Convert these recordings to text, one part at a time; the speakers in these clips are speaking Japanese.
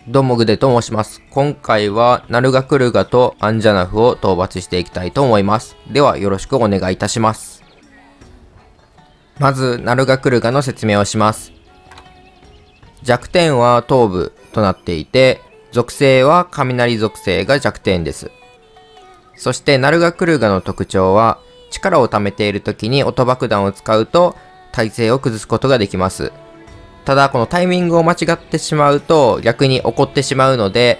どうもグデと申します。今回はナルガクルガとアンジャナフを討伐していきたいと思います。ではよろしくお願いいたします。まずナルガクルガの説明をします。弱点は頭部となっていて、属性は雷属性が弱点です。そしてナルガクルガの特徴は、力を貯めている時に音爆弾を使うと体勢を崩すことができます。ただこのタイミングを間違ってしまうと逆に怒ってしまうので、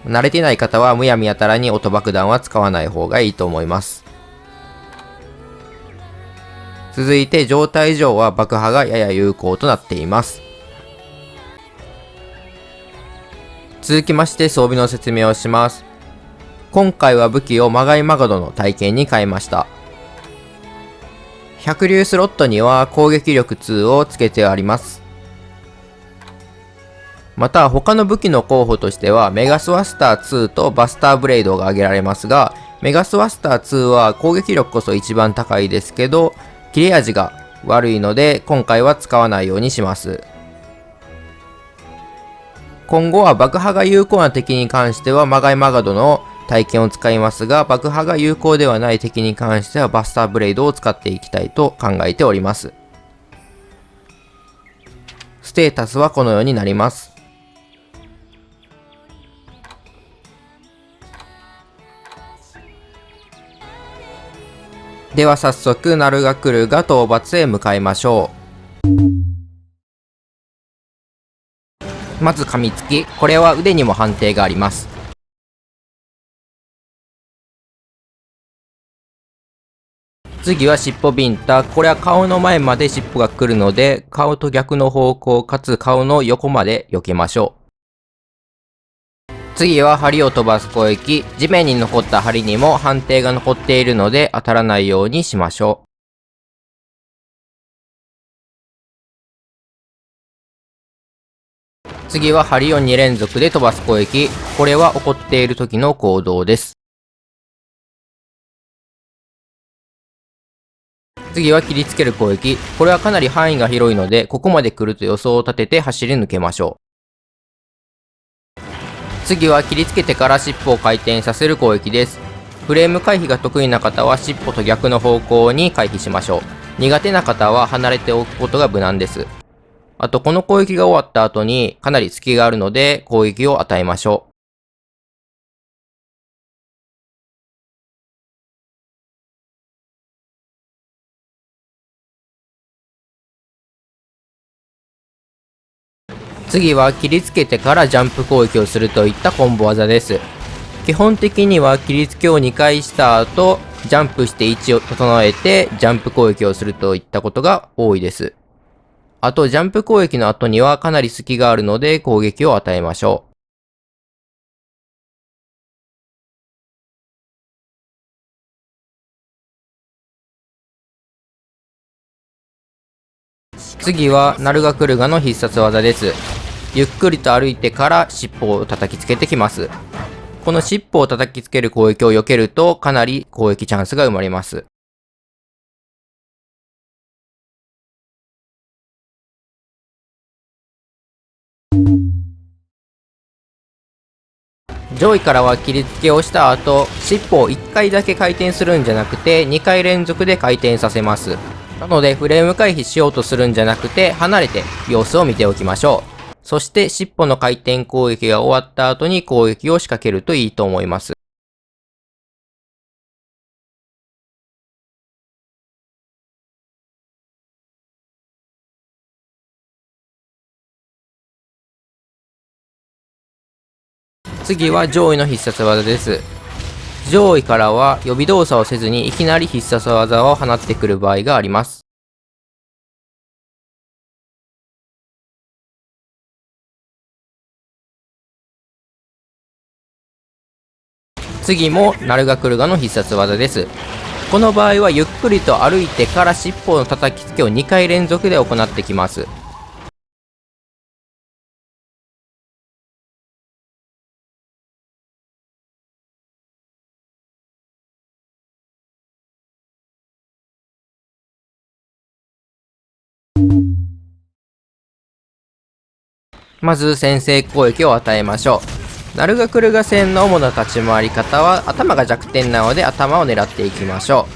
慣れてない方はむやみやたらに音爆弾は使わない方がいいと思います。続いて状態上は爆破がやや有効となっています。続きまして装備の説明をします。今回は武器をマガイマガドの体験に変えました。百竜スロットには攻撃力2をつけてあります。また他の武器の候補としてはメガスワスター2とバスターブレイドが挙げられますが、メガスワスター2は攻撃力こそ一番高いですけど切れ味が悪いので今回は使わないようにします。今後は爆破が有効な敵に関してはマガイマガドの体験を使いますが、爆破が有効ではない敵に関してはバスターブレイドを使っていきたいと考えております。ステータスはこのようになります。では早速ナルガクルガ討伐へ向かいましょう。まず噛みつき、これは腕にも判定があります。次は尻尾ビンタ、これは顔の前まで尻尾が来るので顔と逆の方向かつ顔の横まで避けましょう。次は針を飛ばす攻撃、地面に残った針にも判定が残っているので当たらないようにしましょう。次は針を2連続で飛ばす攻撃、これは怒っている時の行動です。次は切りつける攻撃、これはかなり範囲が広いのでここまで来ると予想を立てて走り抜けましょう。次は切りつけてから尻尾を回転させる攻撃です。フレーム回避が得意な方は尻尾と逆の方向に回避しましょう。苦手な方は離れておくことが無難です。あとこの攻撃が終わった後にかなり隙があるので攻撃を与えましょう。次は切りつけてからジャンプ攻撃をするといったコンボ技です。基本的には切りつけを2回した後、ジャンプして位置を整えてジャンプ攻撃をするといったことが多いです。あとジャンプ攻撃の後にはかなり隙があるので攻撃を与えましょう。次はナルガクルガの必殺技です。ゆっくりと歩いてから尻尾を叩きつけてきます。この尻尾を叩きつける攻撃を避けるとかなり攻撃チャンスが生まれます。上位からは切りつけをした後、尻尾を1回だけ回転するんじゃなくて2回連続で回転させます。なのでフレーム回避しようとするんじゃなくて離れて様子を見ておきましょう。そして尻尾の回転攻撃が終わった後に攻撃を仕掛けるといいと思います。次は上位の必殺技です。上位からは予備動作をせずにいきなり必殺技を放ってくる場合があります。次もナルガクルガの必殺技です。この場合はゆっくりと歩いてから尻尾の叩きつけを2回連続で行ってきます。まず先制攻撃を与えましょう。ナルガクルガ戦の主な立ち回り方は頭が弱点なので頭を狙っていきましょ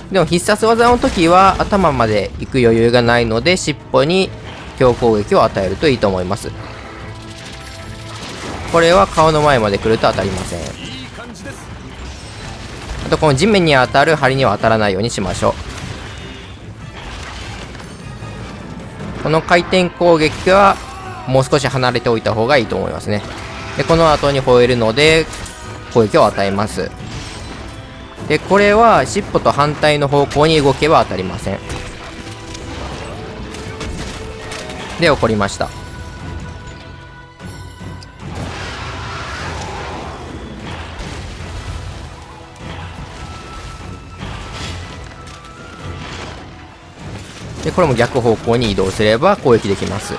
う。でも必殺技の時は頭まで行く余裕がないので尻尾に強攻撃を与えるといいと思います。これは顔の前まで来ると当たりません。あとこの地面に当たる針には当たらないようにしましょう。この回転攻撃はもう少し離れておいた方がいいと思いますね。でこの後に吠えるので攻撃を与えます。でこれは尻尾と反対の方向に動けば当たりません。で怒りました。でこれも逆方向に移動すれば攻撃できます。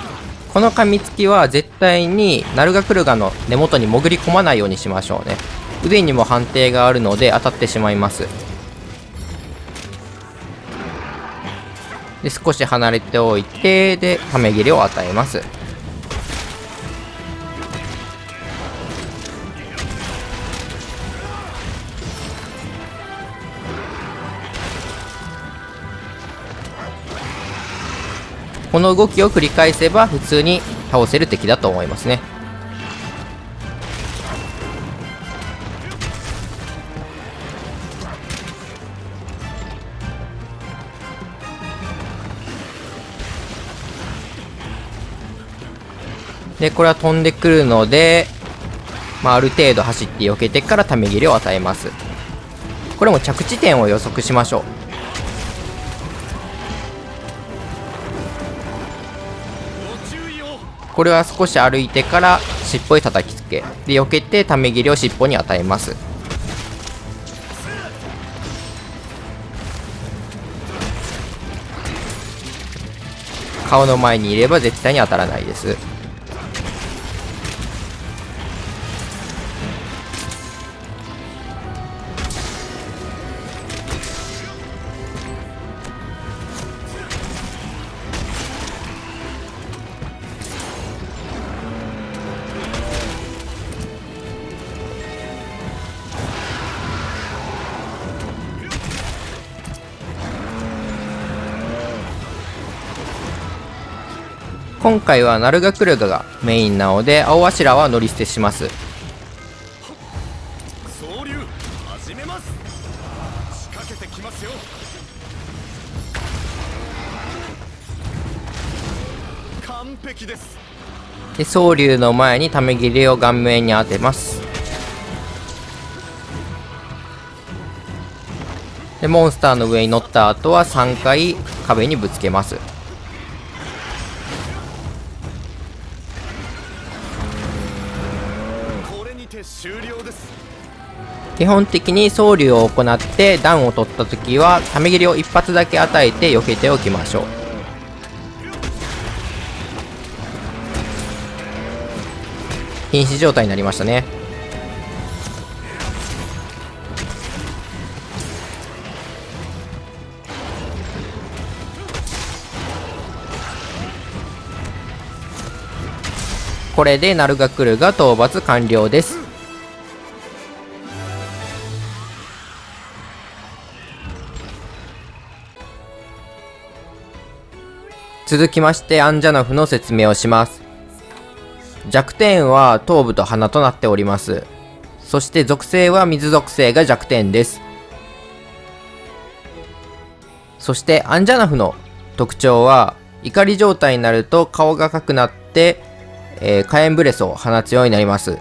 この噛みつきは絶対にナルガクルガの根元に潜り込まないようにしましょうね。腕にも判定があるので当たってしまいます。で少し離れておいて、でため切れを与えます。この動きを繰り返せば普通に倒せる敵だと思いますね。でこれは飛んでくるので、ある程度走って避けてからため切れを与えます。これも着地点を予測しましょう。これは少し歩いてから尻尾に叩きつけ、で避けてため切れを尻尾に与えます。顔の前にいれば絶対に当たらないです。今回はナルガクルガがメインなので青柱は乗り捨てします。総流始めます。仕掛けてきますよ。完璧です。で総流の前にため切れを顔面に当てます。でモンスターの上に乗った後は3回壁にぶつけます。終了です。基本的に総流を行ってダウンを取った時はため切りを一発だけ与えて避けておきましょう。瀕死状態になりましたね。これでナルガクルガ討伐完了です。続きましてアンジャナフの説明をします。弱点は頭部と鼻となっております。そして属性は水属性が弱点です。そしてアンジャナフの特徴は怒り状態になると顔が赤くなって火炎ブレスを放つようになります。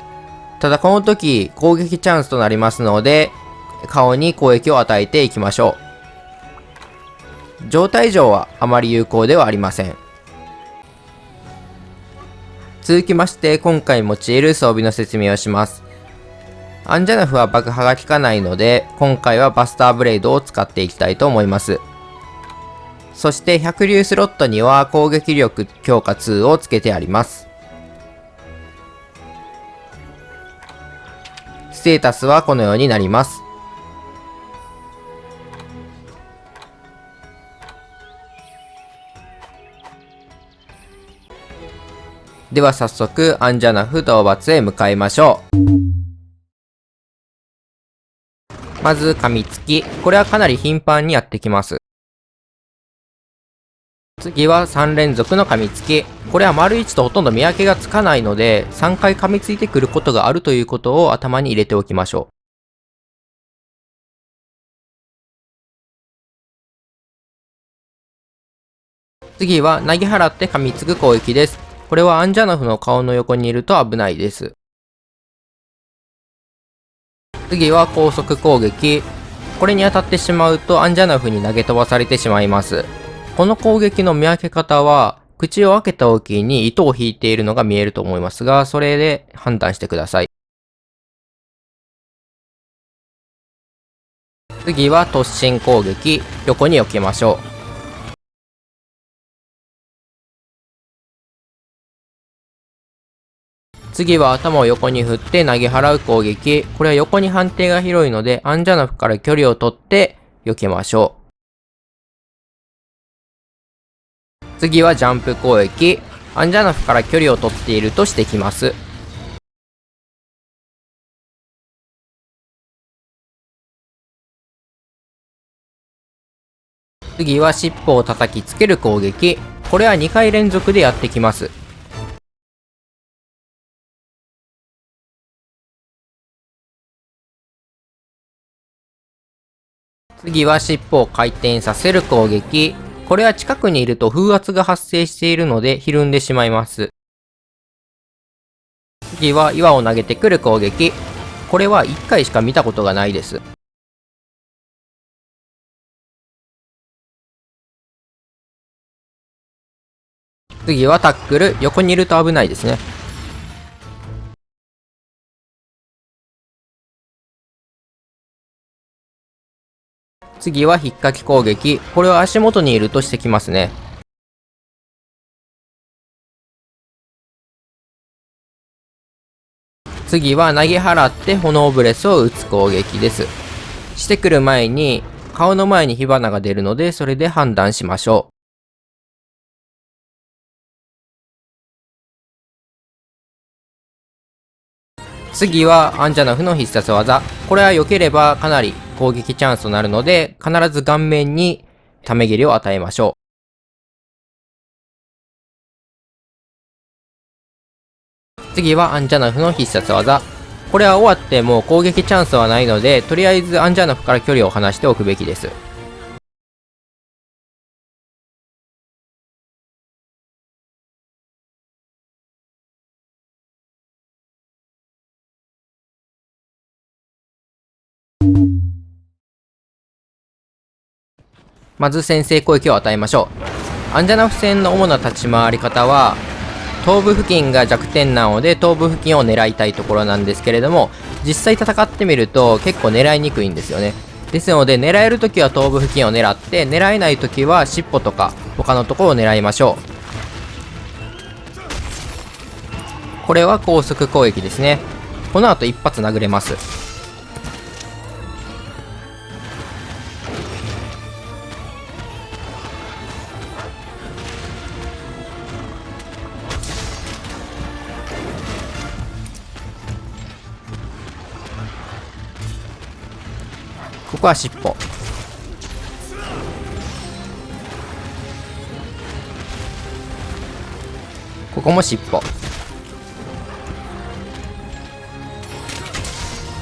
ただこの時攻撃チャンスとなりますので顔に攻撃を与えていきましょう。状態上はあまり有効ではありません。続きまして今回用いる装備の説明をします。アンジャナフは爆破が効かないので今回はバスターブレードを使っていきたいと思います。そして百竜スロットには攻撃力強化2をつけてあります。ステータスはこのようになります。では早速アンジャナフ討伐へ向かいましょう。まず噛みつき、これはかなり頻繁にやってきます。次は3連続の噛みつき、これは丸1とほとんど見分けがつかないので3回噛みついてくることがあるということを頭に入れておきましょう。次は投げ払って噛みつく攻撃です。これはアンジャナフの顔の横にいると危ないです。次は高速攻撃。これに当たってしまうとアンジャナフに投げ飛ばされてしまいます。この攻撃の見分け方は、口を開けた時に糸を引いているのが見えると思いますが、それで判断してください。次は突進攻撃。横に避けましょう。次は頭を横に振って投げ払う攻撃。これは横に判定が広いので、アンジャナフから距離を取って避けましょう。次はジャンプ攻撃。アンジャナフから距離を取っているとしてきます。次は尻尾を叩きつける攻撃。これは2回連続でやってきます。次は尻尾を回転させる攻撃。これは近くにいると風圧が発生しているのでひるんでしまいます。次は岩を投げてくる攻撃。これは1回しか見たことがないです。次はタックル。横にいると危ないですね。次は引っかき攻撃。これは足元にいるとしてきますね。次は投げ払って炎ブレスを打つ攻撃です。してくる前に顔の前に火花が出るので、それで判断しましょう。次はアンジャナフの必殺技。これは避ければかなり攻撃チャンスとなるので、必ず顔面にため蹴りを与えましょう。次はアンジャナフの必殺技。これは終わっても攻撃チャンスはないので、とりあえずアンジャナフから距離を離しておくべきです。まず先制攻撃を与えましょう。アンジャナフ戦の主な立ち回り方は、頭部付近が弱点なので頭部付近を狙いたいところなんですけれども、実際戦ってみると結構狙いにくいんですよね。ですので狙えるときは頭部付近を狙って、狙えないときは尻尾とか他のところを狙いましょう。これは高速攻撃ですね。この後一発殴れます。ここは尻尾。ここも尻尾。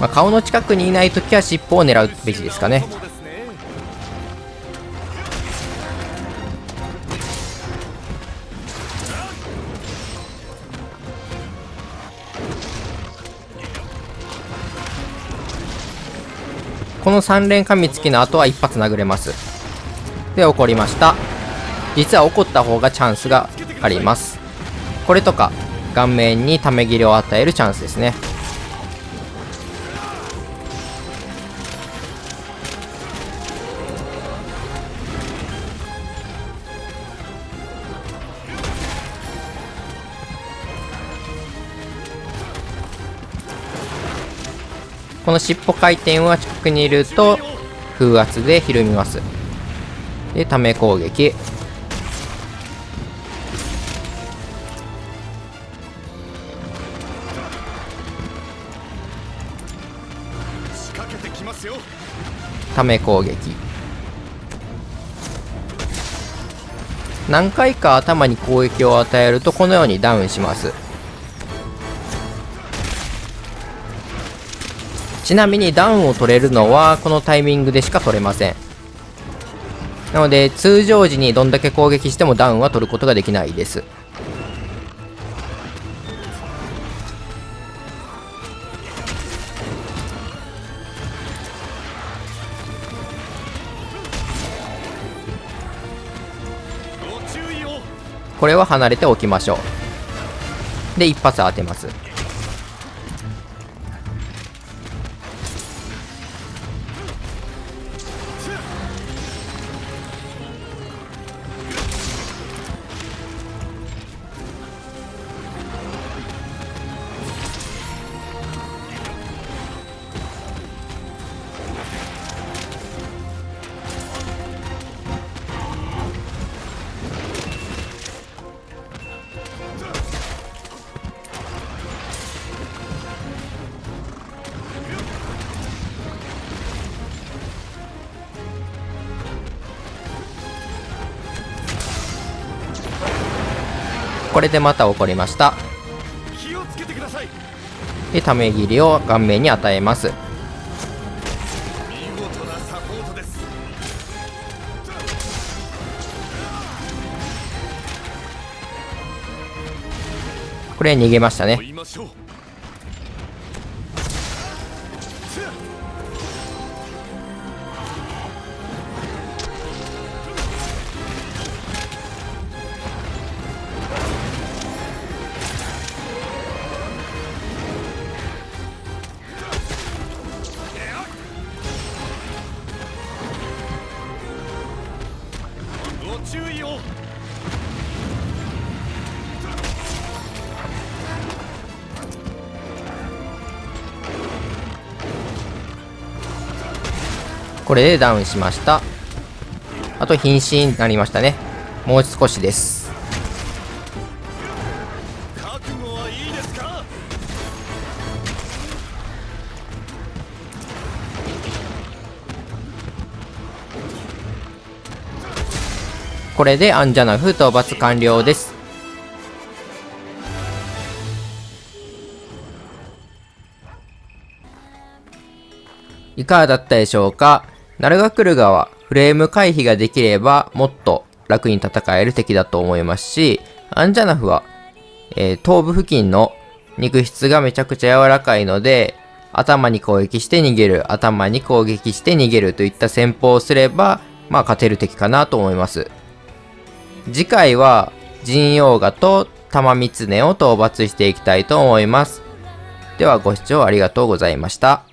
顔の近くにいないときは尻尾を狙うべきですかね。この3連噛みつきの後は一発殴れます。で、怒りました。実は怒った方がチャンスがあります。これとか顔面にため切りを与えるチャンスですね。この尻尾回転は近くにいると風圧でひるみます。で、ため攻撃。ますよ。ため攻撃。何回か頭に攻撃を与えるとこのようにダウンします。ちなみにダウンを取れるのはこのタイミングでしか取れません。なので通常時にどんだけ攻撃してもダウンは取ることができないです。ご注意を。これは離れておきましょう。で一発当てます。これでまた起こりました。気をつけてください。でため切りを顔面に与えます。見事なサポートです。これ逃げましたね。追いましょう。ご注意を。これでダウンしました。あと瀕死になりましたね。もう少しです。覚悟はいいですか。これでアンジャナフ討伐完了です。いかがだったでしょうか。ナルガクルガはフレーム回避ができればもっと楽に戦える敵だと思いますし、アンジャナフは、頭部付近の肉質がめちゃくちゃ柔らかいので、頭に攻撃して逃げる、頭に攻撃して逃げるといった戦法をすれば、まあ勝てる敵かなと思います。次回は陣陽ガと玉光を討伐していきたいと思います。ではご視聴ありがとうございました。